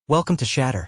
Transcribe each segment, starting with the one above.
Welcome to Shatter.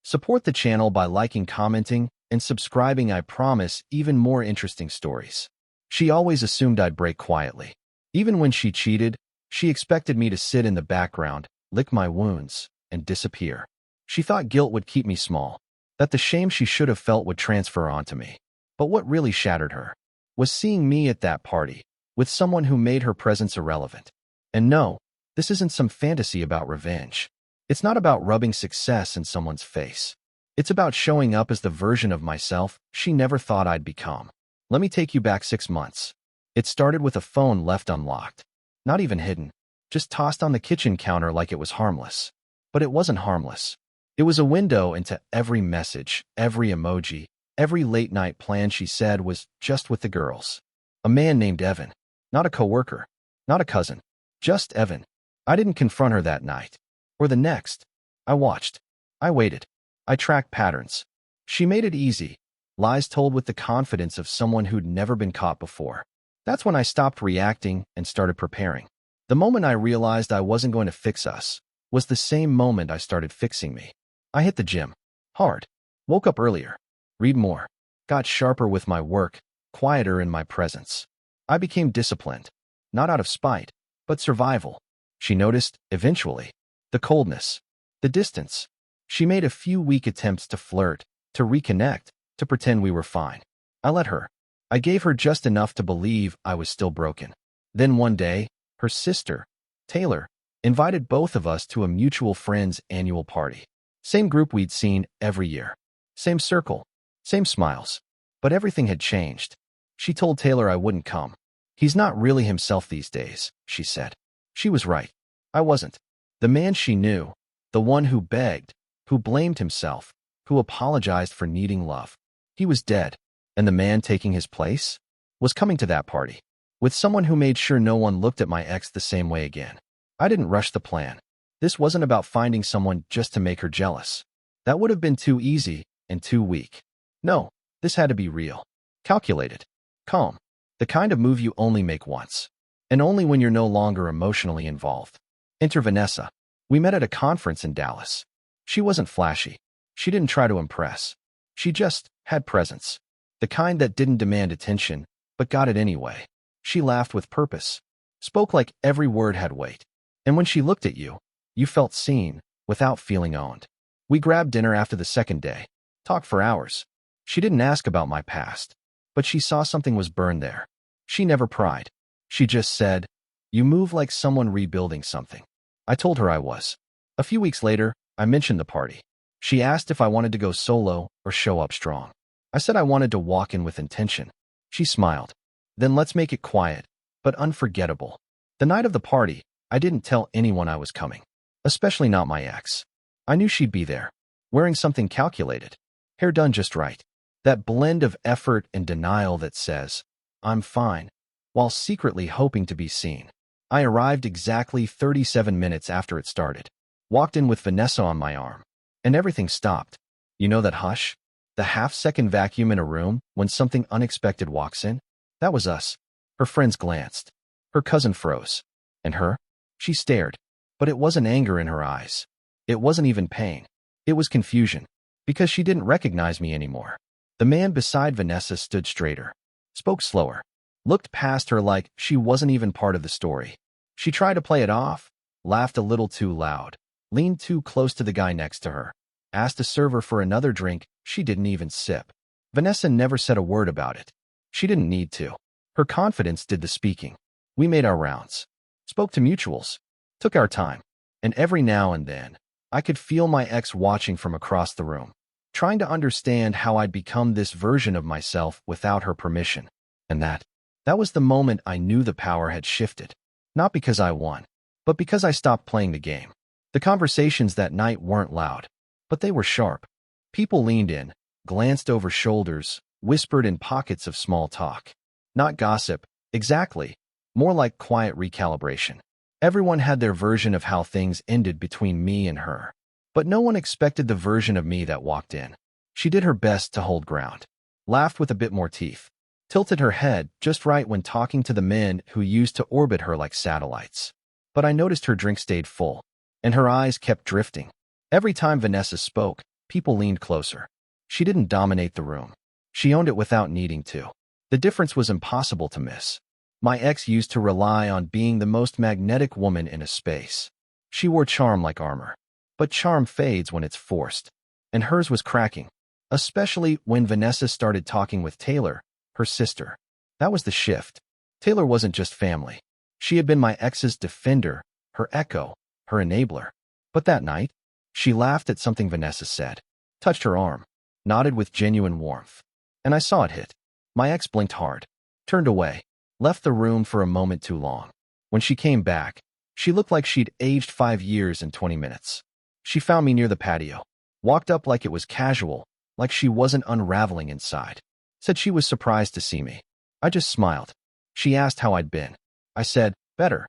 Support the channel by liking, commenting, and subscribing. I promise even more interesting stories. She always assumed I'd break quietly. Even when she cheated, she expected me to sit in the background, lick my wounds, and disappear. She thought guilt would keep me small, that the shame she should have felt would transfer onto me. But what really shattered her was seeing me at that party, with someone who made her presence irrelevant. And no, this isn't some fantasy about revenge. It's not about rubbing success in someone's face. It's about showing up as the version of myself she never thought I'd become. Let me take you back 6 months. It started with a phone left unlocked. Not even hidden, just tossed on the kitchen counter like it was harmless. But it wasn't harmless. It was a window into every message, every emoji, every late-night plan she said was just with the girls. A man named Evan. Not a coworker, not a cousin, just Evan. I didn't confront her that night. Or the next. I watched. I waited. I tracked patterns. She made it easy. Lies told with the confidence of someone who'd never been caught before. That's when I stopped reacting and started preparing. The moment I realized I wasn't going to fix us was the same moment I started fixing me. I hit the gym. Hard. Woke up earlier. Read more. Got sharper with my work, quieter in my presence. I became disciplined. Not out of spite, but survival. She noticed, eventually. The coldness, the distance. She made a few weak attempts to flirt, to reconnect, to pretend we were fine. I let her. I gave her just enough to believe I was still broken. Then one day, her sister, Taylor, invited both of us to a mutual friend's annual party. Same group we'd seen every year. Same circle, same smiles. But everything had changed. She told Taylor I wouldn't come. He's not really himself these days, she said. She was right. I wasn't. The man she knew, the one who begged, who blamed himself, who apologized for needing love. He was dead, and the man taking his place was coming to that party, with someone who made sure no one looked at my ex the same way again. I didn't rush the plan. This wasn't about finding someone just to make her jealous. That would have been too easy and too weak. No, this had to be real, calculated, calm, the kind of move you only make once, and only when you're no longer emotionally involved. Enter Vanessa. We met at a conference in Dallas. She wasn't flashy. She didn't try to impress. She just had presence. The kind that didn't demand attention, but got it anyway. She laughed with purpose. Spoke like every word had weight. And when she looked at you, you felt seen, without feeling owned. We grabbed dinner after the second day. Talked for hours. She didn't ask about my past, but she saw something was burned there. She never pried. She just said, "You move like someone rebuilding something." I told her I was. A few weeks later, I mentioned the party. She asked if I wanted to go solo or show up strong. I said I wanted to walk in with intention. She smiled. Then let's make it quiet, but unforgettable. The night of the party, I didn't tell anyone I was coming, especially not my ex. I knew she'd be there, wearing something calculated, hair done just right. That blend of effort and denial that says, "I'm fine," while secretly hoping to be seen. I arrived exactly 37 minutes after it started. Walked in with Vanessa on my arm. And everything stopped. You know that hush? The half-second vacuum in a room when something unexpected walks in? That was us. Her friends glanced. Her cousin froze. And her? She stared. But it wasn't anger in her eyes. It wasn't even pain. It was confusion. Because she didn't recognize me anymore. The man beside Vanessa stood straighter. Spoke slower. Looked past her like she wasn't even part of the story. She tried to play it off, laughed a little too loud, leaned too close to the guy next to her, asked a server for another drink she didn't even sip. Vanessa never said a word about it. She didn't need to. Her confidence did the speaking. We made our rounds, spoke to mutuals, took our time, and every now and then, I could feel my ex watching from across the room, trying to understand how I'd become this version of myself without her permission. And that was the moment I knew the power had shifted. Not because I won, but because I stopped playing the game. The conversations that night weren't loud, but they were sharp. People leaned in, glanced over shoulders, whispered in pockets of small talk. Not gossip, exactly, more like quiet recalibration. Everyone had their version of how things ended between me and her, but no one expected the version of me that walked in. She did her best to hold ground, laughed with a bit more teeth, tilted her head just right when talking to the men who used to orbit her like satellites. But I noticed her drink stayed full, and her eyes kept drifting. Every time Vanessa spoke, people leaned closer. She didn't dominate the room. She owned it without needing to. The difference was impossible to miss. My ex used to rely on being the most magnetic woman in a space. She wore charm like armor. But charm fades when it's forced. And hers was cracking. Especially when Vanessa started talking with Taylor, her sister. That was the shift. Taylor wasn't just family. She had been my ex's defender, her echo, her enabler. But that night, she laughed at something Vanessa said, touched her arm, nodded with genuine warmth. And I saw it hit. My ex blinked hard, turned away, left the room for a moment too long. When she came back, she looked like she'd aged 5 years in 20 minutes. She found me near the patio, walked up like it was casual, like she wasn't unraveling inside. Said she was surprised to see me. I just smiled. She asked how I'd been. I said, better.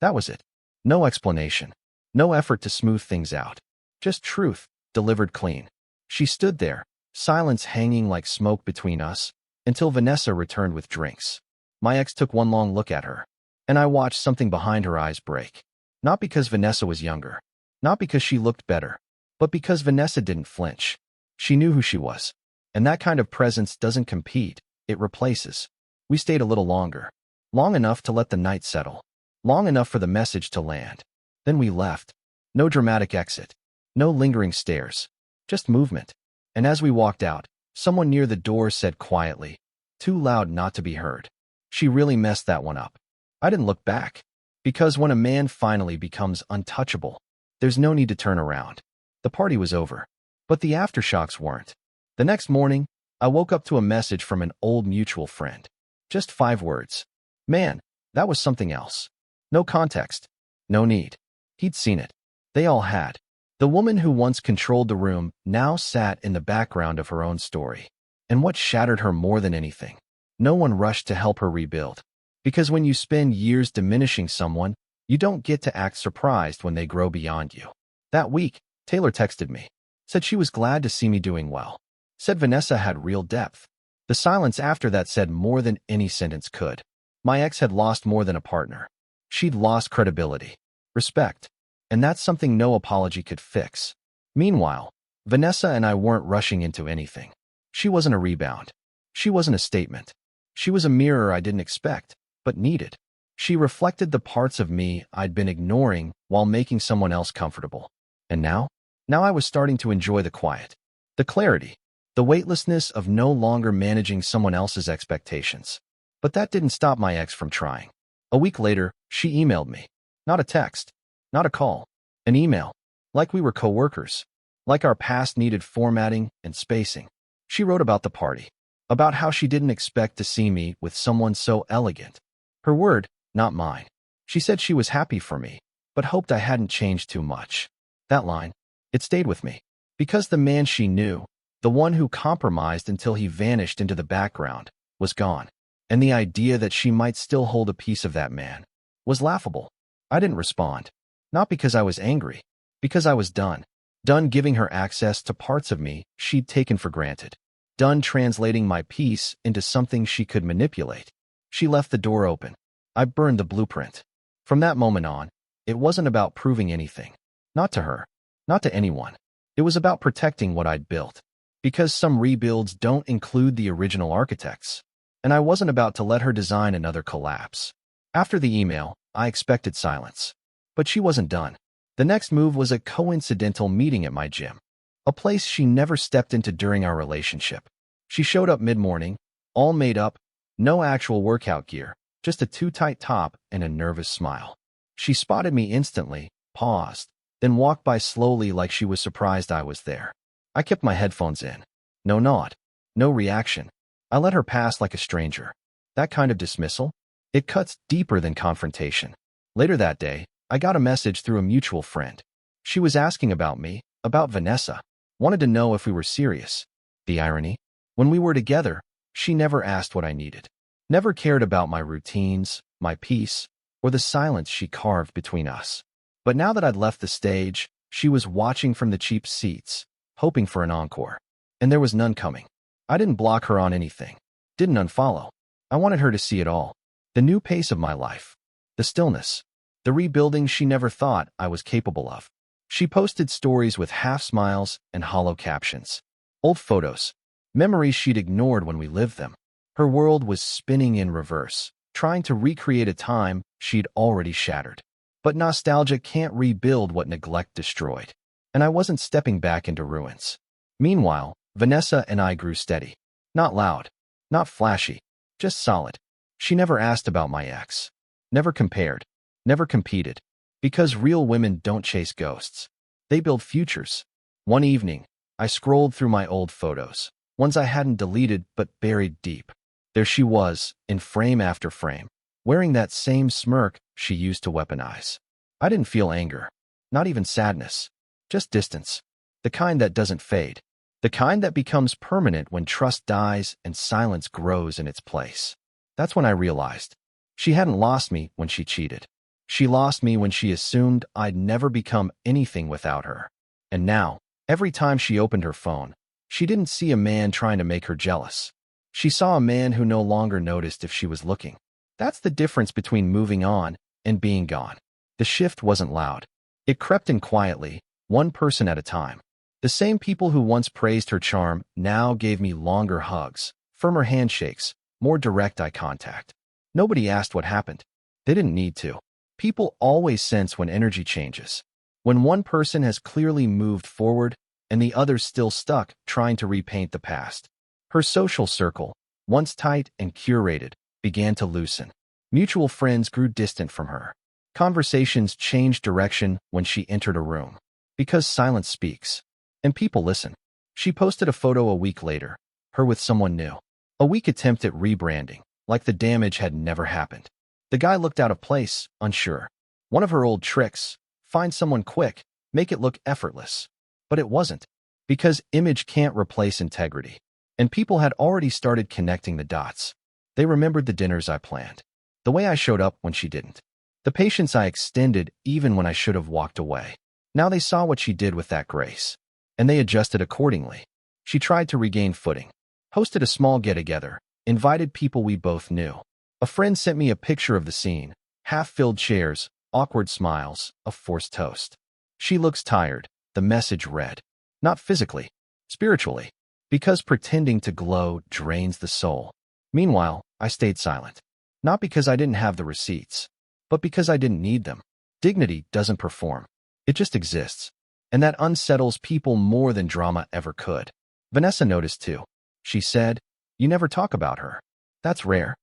That was it. No explanation. No effort to smooth things out. Just truth, delivered clean. She stood there, silence hanging like smoke between us, until Vanessa returned with drinks. My ex took one long look at her, and I watched something behind her eyes break. Not because Vanessa was younger, not because she looked better, but because Vanessa didn't flinch. She knew who she was. And that kind of presence doesn't compete, it replaces. We stayed a little longer. Long enough to let the night settle. Long enough for the message to land. Then we left. No dramatic exit. No lingering stares. Just movement. And as we walked out, someone near the door said quietly, too loud not to be heard, she really messed that one up. I didn't look back. Because when a man finally becomes untouchable, there's no need to turn around. The party was over. But the aftershocks weren't. The next morning, I woke up to a message from an old mutual friend. Just 5 words. Man, that was something else. No context. No need. He'd seen it. They all had. The woman who once controlled the room now sat in the background of her own story. And what shattered her more than anything? No one rushed to help her rebuild. Because when you spend years diminishing someone, you don't get to act surprised when they grow beyond you. That week, Taylor texted me. Said she was glad to see me doing well. Said Vanessa had real depth. The silence after that said more than any sentence could. My ex had lost more than a partner. She'd lost credibility, respect, and that's something no apology could fix. Meanwhile, Vanessa and I weren't rushing into anything. She wasn't a rebound. She wasn't a statement. She was a mirror I didn't expect, but needed. She reflected the parts of me I'd been ignoring while making someone else comfortable. And now I was starting to enjoy the quiet, the clarity, the weightlessness of no longer managing someone else's expectations. But that didn't stop my ex from trying. A week later, she emailed me. Not a text, not a call, an email. Like we were co-workers. Like our past needed formatting and spacing. She wrote about the party. About how she didn't expect to see me with someone so elegant. Her word, not mine. She said she was happy for me, but hoped I hadn't changed too much. That line, it stayed with me. Because the man she knew, the one who compromised until he vanished into the background, was gone. And the idea that she might still hold a piece of that man was laughable. I didn't respond. Not because I was angry. Because I was done. Done giving her access to parts of me she'd taken for granted. Done translating my peace into something she could manipulate. She left the door open. I burned the blueprint. From that moment on, it wasn't about proving anything. Not to her. Not to anyone. It was about protecting what I'd built. Because some rebuilds don't include the original architects. And I wasn't about to let her design another collapse. After the email, I expected silence. But she wasn't done. The next move was a coincidental meeting at my gym. A place she never stepped into during our relationship. She showed up mid-morning, all made up, no actual workout gear, just a too-tight top and a nervous smile. She spotted me instantly, paused, then walked by slowly like she was surprised I was there. I kept my headphones in. No nod. No reaction. I let her pass like a stranger. That kind of dismissal? It cuts deeper than confrontation. Later that day, I got a message through a mutual friend. She was asking about me, about Vanessa. Wanted to know if we were serious. The irony? When we were together, she never asked what I needed. Never cared about my routines, my peace, or the silence she carved between us. But now that I'd left the stage, she was watching from the cheap seats, hoping for an encore. And there was none coming. I didn't block her on anything. Didn't unfollow. I wanted her to see it all. The new pace of my life. The stillness. The rebuilding she never thought I was capable of. She posted stories with half smiles and hollow captions. Old photos. Memories she'd ignored when we lived them. Her world was spinning in reverse, trying to recreate a time she'd already shattered. But nostalgia can't rebuild what neglect destroyed. And I wasn't stepping back into ruins. Meanwhile, Vanessa and I grew steady. Not loud, not flashy, just solid. She never asked about my ex. Never compared. Never competed. Because real women don't chase ghosts. They build futures. One evening, I scrolled through my old photos, ones I hadn't deleted but buried deep. There she was, in frame after frame, wearing that same smirk she used to weaponize. I didn't feel anger, not even sadness, just distance. The kind that doesn't fade. The kind that becomes permanent when trust dies and silence grows in its place. That's when I realized. She hadn't lost me when she cheated. She lost me when she assumed I'd never become anything without her. And now, every time she opened her phone, she didn't see a man trying to make her jealous. She saw a man who no longer noticed if she was looking. That's the difference between moving on and being gone. The shift wasn't loud. It crept in quietly, one person at a time. The same people who once praised her charm now gave me longer hugs, firmer handshakes, more direct eye contact. Nobody asked what happened. They didn't need to. People always sense when energy changes. When one person has clearly moved forward and the other's still stuck trying to repaint the past. Her social circle, once tight and curated, began to loosen. Mutual friends grew distant from her. Conversations changed direction when she entered a room. Because silence speaks. And people listen. She posted a photo a week later, her with someone new. A weak attempt at rebranding, like the damage had never happened. The guy looked out of place, unsure. One of her old tricks, find someone quick, make it look effortless. But it wasn't. Because image can't replace integrity. And people had already started connecting the dots. They remembered the dinners I planned. The way I showed up when she didn't. The patience I extended even when I should have walked away. Now they saw what she did with that grace. And they adjusted accordingly. She tried to regain footing. Hosted a small get-together. Invited people we both knew. A friend sent me a picture of the scene. Half-filled chairs, awkward smiles, a forced toast. She looks tired, the message read. Not physically, spiritually. Because pretending to glow drains the soul. Meanwhile, I stayed silent. Not because I didn't have the receipts, but because I didn't need them. Dignity doesn't perform. It just exists. And that unsettles people more than drama ever could. Vanessa noticed too. She said, "You never talk about her. That's rare."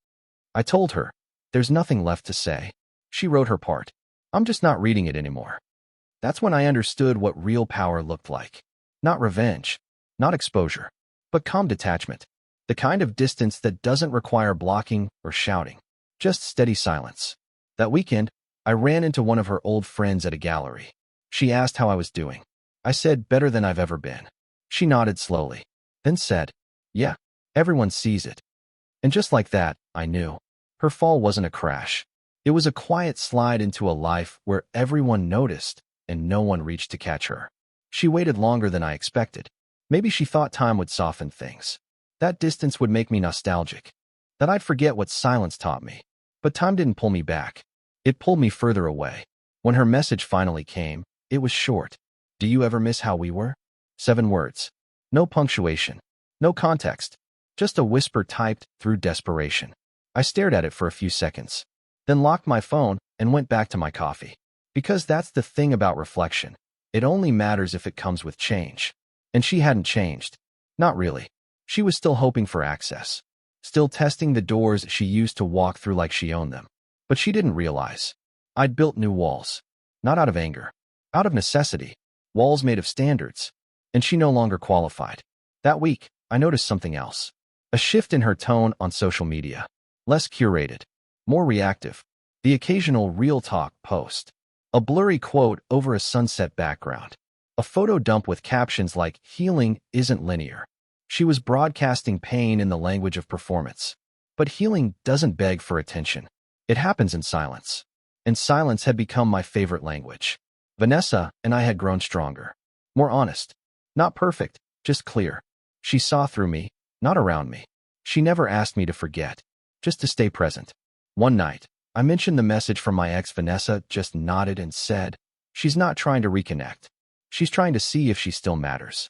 I told her, "There's nothing left to say." She wrote her part. "I'm just not reading it anymore." That's when I understood what real power looked like. Not revenge, not exposure, but calm detachment. The kind of distance that doesn't require blocking or shouting. Just steady silence. That weekend, I ran into one of her old friends at a gallery. She asked how I was doing. I said, "Better than I've ever been." She nodded slowly, then said, "Yeah, everyone sees it." And just like that, I knew. Her fall wasn't a crash. It was a quiet slide into a life where everyone noticed and no one reached to catch her. She waited longer than I expected. Maybe she thought time would soften things. That distance would make me nostalgic. That I'd forget what silence taught me. But time didn't pull me back. It pulled me further away. When her message finally came, it was short. "Do you ever miss how we were?" 7 words. No punctuation. No context. Just a whisper typed through desperation. I stared at it for a few seconds. Then locked my phone and went back to my coffee. Because that's the thing about reflection. It only matters if it comes with change. And she hadn't changed. Not really. She was still hoping for access. Still testing the doors she used to walk through like she owned them. But she didn't realize. I'd built new walls. Not out of anger. Out of necessity. Walls made of standards. And she no longer qualified. That week, I noticed something else. A shift in her tone on social media. Less curated. More reactive. The occasional real talk post. A blurry quote over a sunset background. A photo dump with captions like, "Healing isn't linear." She was broadcasting pain in the language of performance. But healing doesn't beg for attention. It happens in silence. And silence had become my favorite language. Vanessa and I had grown stronger. More honest. Not perfect, just clear. She saw through me, not around me. She never asked me to forget, just to stay present. One night, I mentioned the message from my ex. Vanessa just nodded and said, "She's not trying to reconnect. She's trying to see if she still matters.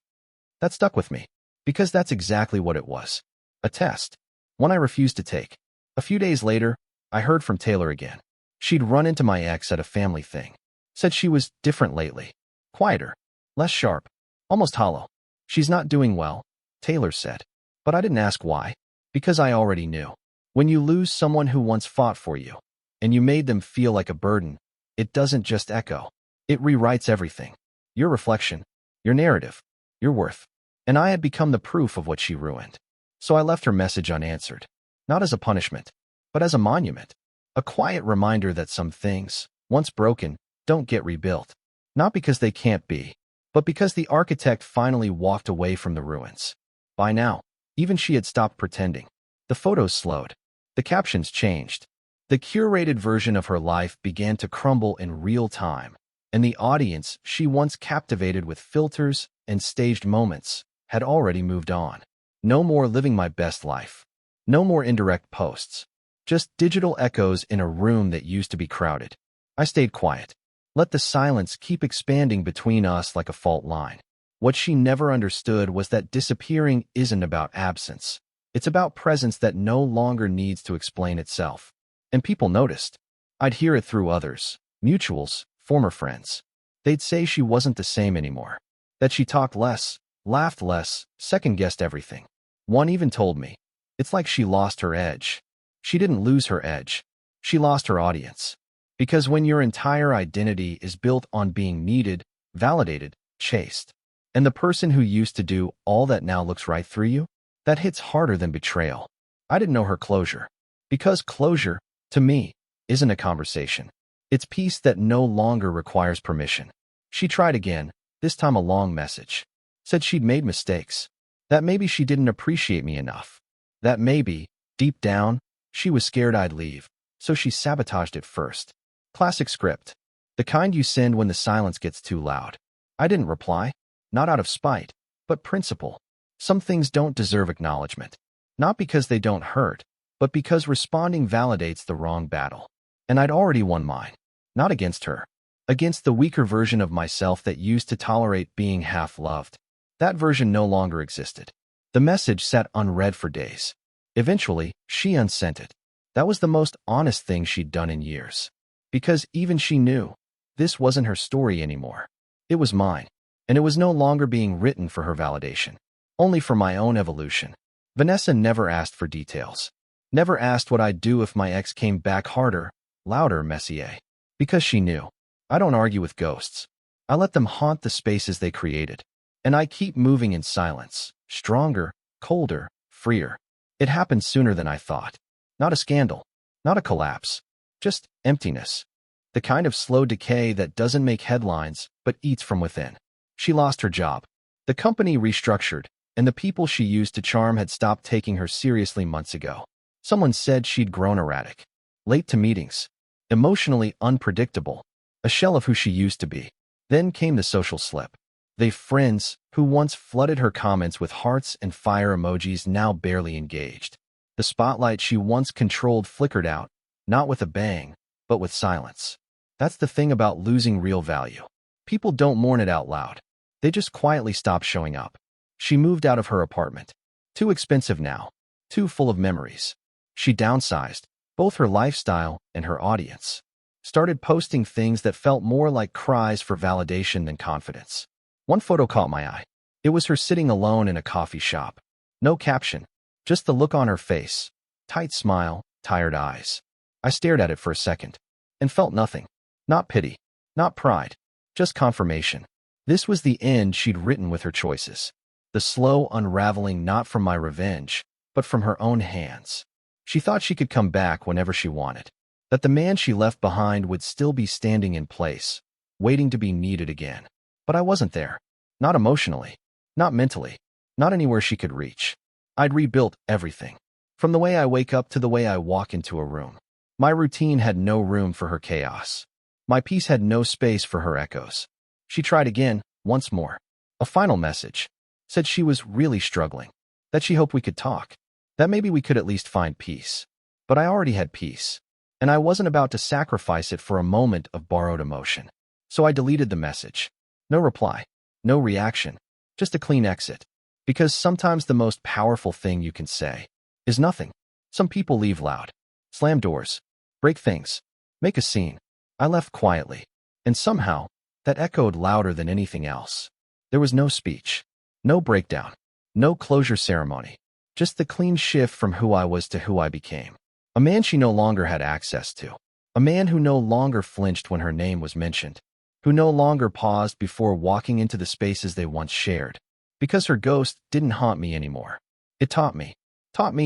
That stuck with me, because that's exactly what it was. A test. One I refused to take. A few days later, I heard from Taylor again. She'd run into my ex at a family thing. Said she was different lately. Quieter. Less sharp. Almost hollow. She's not doing well, Taylor said. But I didn't ask why. Because I already knew. When you lose someone who once fought for you, and you made them feel like a burden, it doesn't just echo. It rewrites everything. Your reflection, your narrative, your worth. And I had become the proof of what she ruined. So I left her message unanswered. Not as a punishment, but as a monument. A quiet reminder that some things, once broken, don't get rebuilt. Not because they can't be, but because the architect finally walked away from the ruins. By now, even she had stopped pretending. The photos slowed. The captions changed. The curated version of her life began to crumble in real time, and the audience she once captivated with filters and staged moments had already moved on. No more living my best life. No more indirect posts. Just digital echoes in a room that used to be crowded. I stayed quiet. Let the silence keep expanding between us like a fault line. What she never understood was that disappearing isn't about absence. It's about presence that no longer needs to explain itself. And people noticed. I'd hear it through others, mutuals, former friends. They'd say she wasn't the same anymore. That she talked less, laughed less, second-guessed everything. One even told me, it's like she lost her edge. She didn't lose her edge. She lost her audience. Because when your entire identity is built on being needed, validated, chased, and the person who used to do all that now looks right through you, that hits harder than betrayal. I didn't know her closure. Because closure, to me, isn't a conversation. It's peace that no longer requires permission. She tried again, this time a long message. Said she'd made mistakes. That maybe she didn't appreciate me enough. That maybe, deep down, she was scared I'd leave, so she sabotaged it first. Classic script. The kind you send when the silence gets too loud. I didn't reply. Not out of spite, but principle. Some things don't deserve acknowledgement. Not because they don't hurt, but because responding validates the wrong battle. And I'd already won mine. Not against her. Against the weaker version of myself that used to tolerate being half-loved. That version no longer existed. The message sat unread for days. Eventually, she unsent it. That was the most honest thing she'd done in years. Because even she knew, this wasn't her story anymore. It was mine. And it was no longer being written for her validation. Only for my own evolution. Vanessa never asked for details. Never asked what I'd do if my ex came back harder, louder, Messier. Because she knew. I don't argue with ghosts. I let them haunt the spaces they created. And I keep moving in silence. Stronger, colder, freer. It happened sooner than I thought. Not a scandal. Not a collapse. Just emptiness. The kind of slow decay that doesn't make headlines, but eats from within. She lost her job. The company restructured, and the people she used to charm had stopped taking her seriously months ago. Someone said she'd grown erratic. Late to meetings. Emotionally unpredictable. A shell of who she used to be. Then came the social slip. They friends, who once flooded her comments with hearts and fire emojis, now barely engaged. The spotlight she once controlled flickered out, not with a bang, but with silence. That's the thing about losing real value. People don't mourn it out loud. They just quietly stop showing up. She moved out of her apartment. Too expensive now. Too full of memories. She downsized, both her lifestyle and her audience. Started posting things that felt more like cries for validation than confidence. One photo caught my eye. It was her sitting alone in a coffee shop. No caption, just the look on her face. Tight smile, tired eyes. I stared at it for a second and felt nothing. Not pity, not pride, just confirmation. This was the end she'd written with her choices. The slow unraveling not from my revenge, but from her own hands. She thought she could come back whenever she wanted. That the man she left behind would still be standing in place, waiting to be needed again. But I wasn't there. Not emotionally. Not mentally. Not anywhere she could reach. I'd rebuilt everything. From the way I wake up to the way I walk into a room. My routine had no room for her chaos. My peace had no space for her echoes. She tried again, once more. A final message. Said she was really struggling. That she hoped we could talk. That maybe we could at least find peace. But I already had peace. And I wasn't about to sacrifice it for a moment of borrowed emotion. So I deleted the message. No reply. No reaction. Just a clean exit. Because sometimes the most powerful thing you can say is nothing. Some people leave loud. Slam doors. Break things. Make a scene. I left quietly. And somehow, that echoed louder than anything else. There was no speech. No breakdown. No closure ceremony. Just the clean shift from who I was to who I became. A man she no longer had access to. A man who no longer flinched when her name was mentioned. Who no longer paused before walking into the spaces they once shared. Because her ghost didn't haunt me anymore. It taught me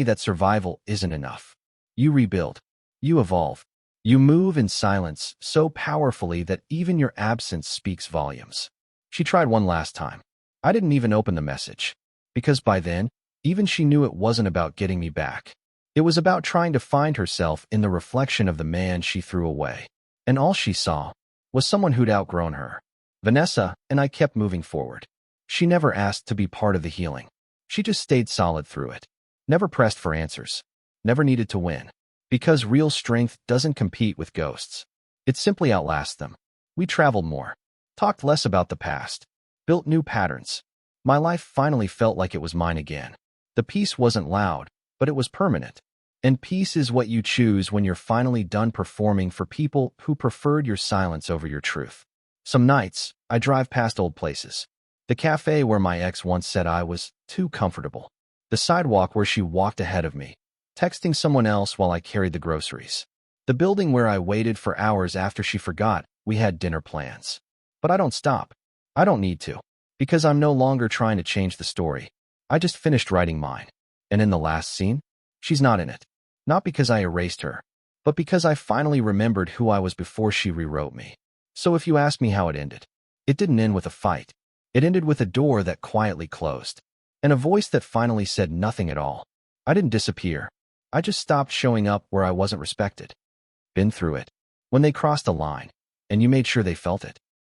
that survival isn't enough. You rebuild. You evolve. You move in silence so powerfully that even your absence speaks volumes. She tried one last time. I didn't even open the message. Because by then, even she knew it wasn't about getting me back. It was about trying to find herself in the reflection of the man she threw away. And all she saw was someone who'd outgrown her. Vanessa and I kept moving forward. She never asked to be part of the healing. She just stayed solid through it. Never pressed for answers. Never needed to win. Because real strength doesn't compete with ghosts. It simply outlasts them. We traveled more. Talked less about the past. Built new patterns. My life finally felt like it was mine again. The peace wasn't loud, but it was permanent. And peace is what you choose when you're finally done performing for people who preferred your silence over your truth. Some nights, I drive past old places. The cafe where my ex once said I was too comfortable. The sidewalk where she walked ahead of me, texting someone else while I carried the groceries. The building where I waited for hours after she forgot we had dinner plans. But I don't stop. I don't need to. Because I'm no longer trying to change the story. I just finished writing mine. And in the last scene, she's not in it. Not because I erased her, but because I finally remembered who I was before she rewrote me. So if you ask me how it ended, it didn't end with a fight. It ended with a door that quietly closed. And a voice that finally said nothing at all. I didn't disappear. I just stopped showing up where I wasn't respected. Been through it. When they crossed a line, and you made sure they felt it.